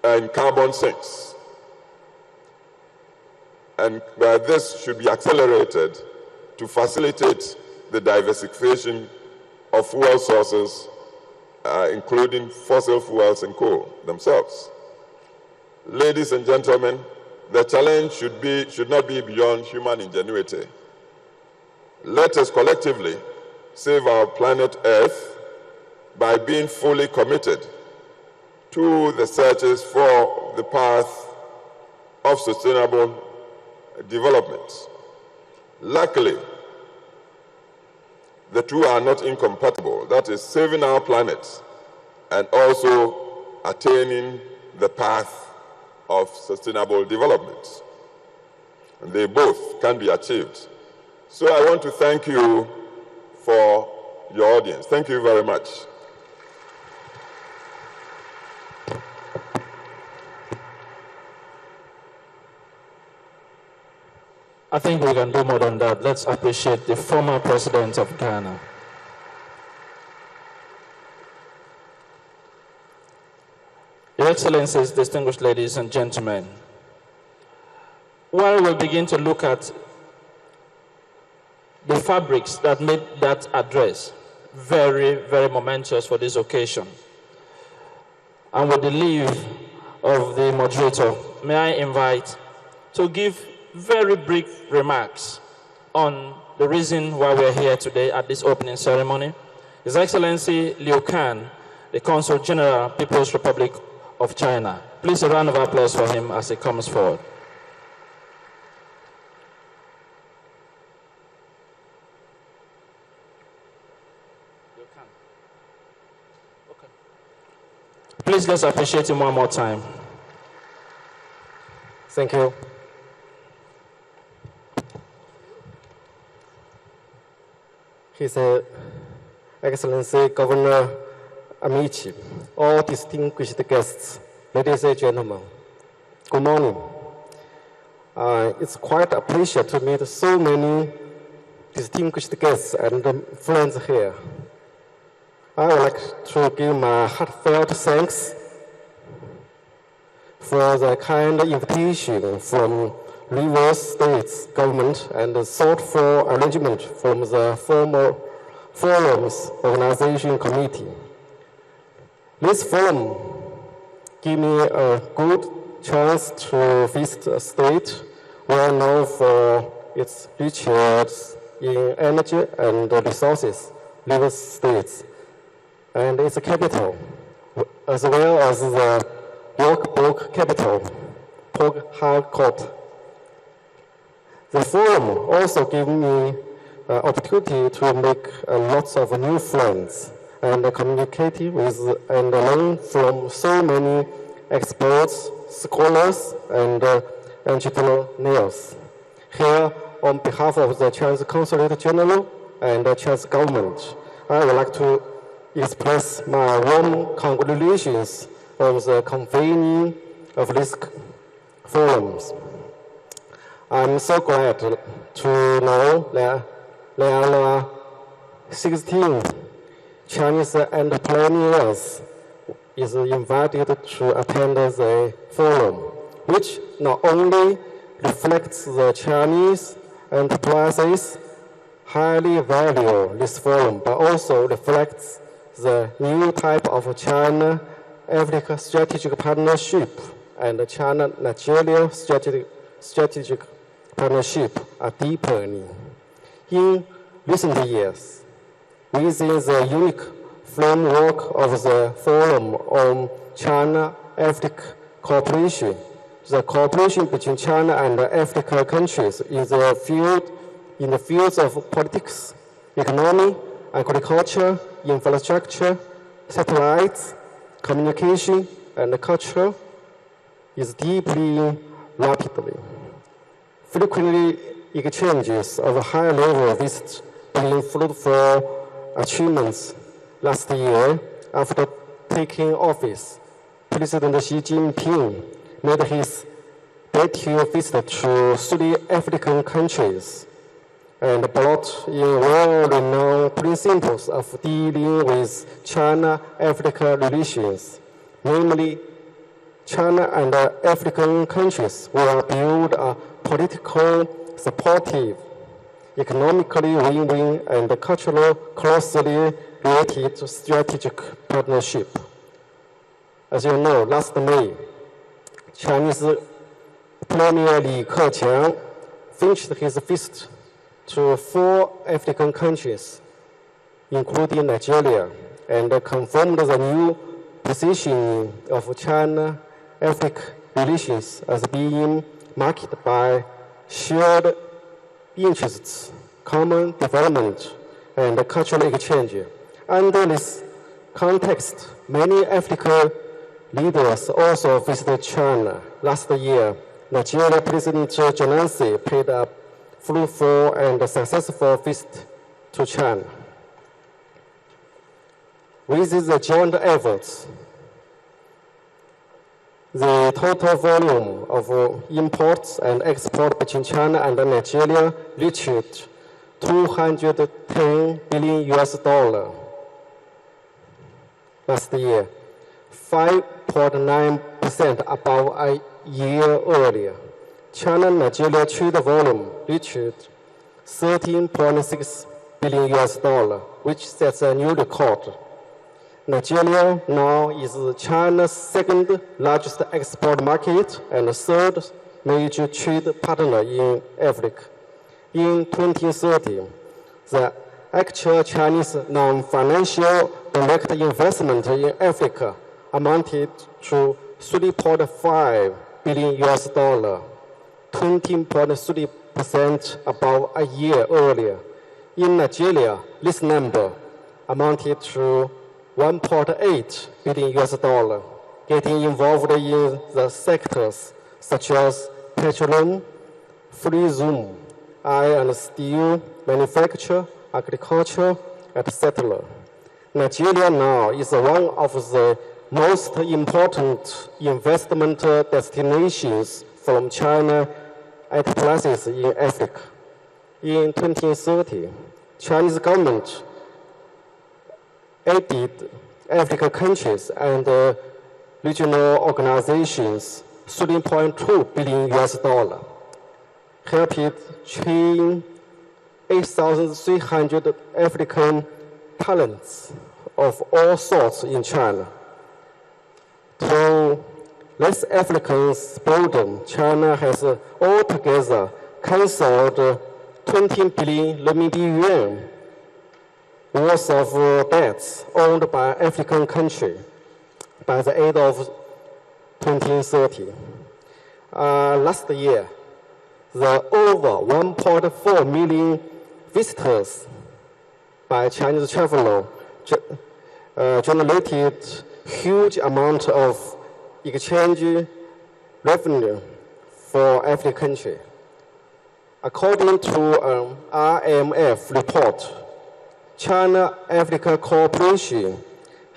and carbon sinks. And this should be accelerated to facilitate the diversification of fuel sources, including fossil fuels and coal themselves. Ladies and gentlemen, the challenge should not be beyond human ingenuity. Let us collectively save our planet Earth by being fully committed to the searches for the path of sustainable development. Luckily, the two are not incompatible. That is, saving our planet and also attaining the path of sustainable development. And they both can be achieved. So I want to thank you for your audience. Thank you very much. I think we can do more than that. Let's appreciate the former president of Ghana. Your Excellencies, distinguished ladies and gentlemen, while we begin to look at the fabrics that made that address very, very momentous for this occasion, and with the leave of the moderator, may I invite to give very brief remarks on the reason why we're here today at this opening ceremony. His Excellency Liu Kan, the Consul General, People's Republic of China. Please a round of applause for him as he comes forward. Please let's appreciate him one more time. Thank you. His Excellency Governor Amici, all distinguished guests, ladies and gentlemen, good morning. It's quite a pleasure to meet so many distinguished guests and friends here. I would like to give my heartfelt thanks for the kind invitation from River State's government and the thoughtful arrangement from the Forum's Organization Committee. This forum gives me a good chance to visit a state well known for its riches in energy and resources, River States, and its capital, as well as the York capital, Port Harcourt. The forum also gave me an opportunity to make lots of new friends and communicate with and learn from so many experts, scholars, and entrepreneurs. Here, on behalf of the Chinese Consulate General and the Chinese government, I would like to express my warm congratulations on the convening of these forums. I'm so glad to know that there are 16 Chinese entrepreneurs is invited to attend the forum, which not only reflects the Chinese enterprises highly value this forum, but also reflects the new type of China-Africa strategic partnership and China-Nigeria strategic partnership are deepening. In recent years, within the unique framework of the Forum on China-Africa Cooperation, the cooperation between China and Africa countries in the fields of politics, economy, agriculture, infrastructure, satellites, communication, and culture is deeply rapidly. Frequently, exchanges of high-level visits bring fruitful achievements. Last year, after taking office, President Xi Jinping made his debut visit to 3 African countries and brought in well-renowned principles of dealing with China-Africa relations, namely China and African countries will build a political, supportive, economically win-win, and culturally closely related strategic partnership. As you know, last May, Chinese Premier Li Keqiang finished his visit to 4 African countries, including Nigeria, and confirmed the new position of China-Africa relations as being marked by shared interests, common development, and cultural exchange. Under this context, many African leaders also visited China. Last year, Nigeria President Jonathan paid a fruitful and successful visit to China. With the joint efforts, the total volume of imports and exports between China and Nigeria reached $210 billion last year, 5.9% above a year earlier. China-Nigeria trade volume reached $13.6 billion, which sets a new record. Nigeria now is China's second largest export market and third major trade partner in Africa. In 2030, the actual Chinese non-financial direct investment in Africa amounted to $3.5 billion, 20.3% above a year earlier. In Nigeria, this number amounted to $1.8 billion, getting involved in the sectors such as petroleum, tourism, iron and steel, manufacture, agriculture, etc. Nigeria now is one of the most important investment destinations from China enterprises in Africa. In 2030, Chinese government aided African countries and regional organizations $3.2 billion, helped train 8,300 African talents of all sorts in China. To let Africans burden, China has altogether cancelled 20 billion RMB worth of debts owned by African country by the end of 2030. Last year, the over 1.4 million visitors by Chinese travelers generated huge amount of exchange revenue for every country. According to an IMF report, China-Africa cooperation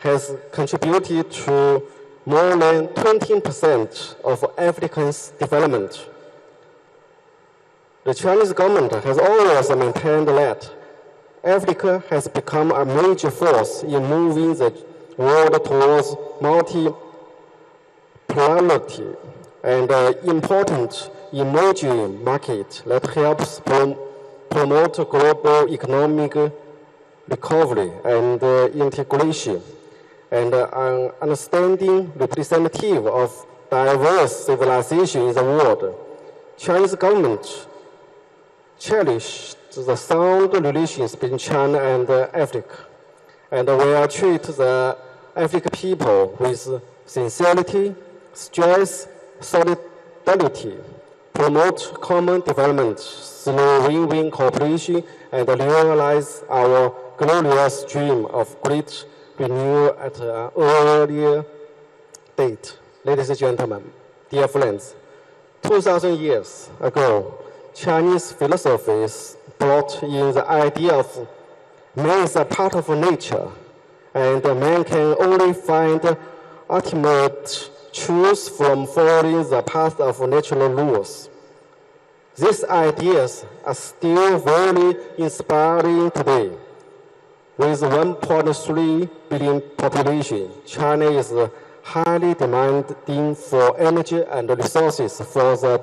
has contributed to more than 20% of Africa's development. The Chinese government has always maintained that Africa has become a major force in moving the world towards multi-polarity and important emerging market that helps promote global economic recovery and integration, and an understanding representative of diverse civilizations in the world. Chinese government cherished the sound relations between China and Africa, and will treat the African people with sincerity, stress, solidarity, promote common development through win-win cooperation, and realize our glorious dream of great renewal at an earlier date. Ladies and gentlemen, dear friends, 2,000 years ago, Chinese philosophies brought in the idea of man is a part of nature, and man can only find ultimate truth from following the path of natural rules. These ideas are still very inspiring today. With 1.3 billion population, China is highly demanding for energy and resources for the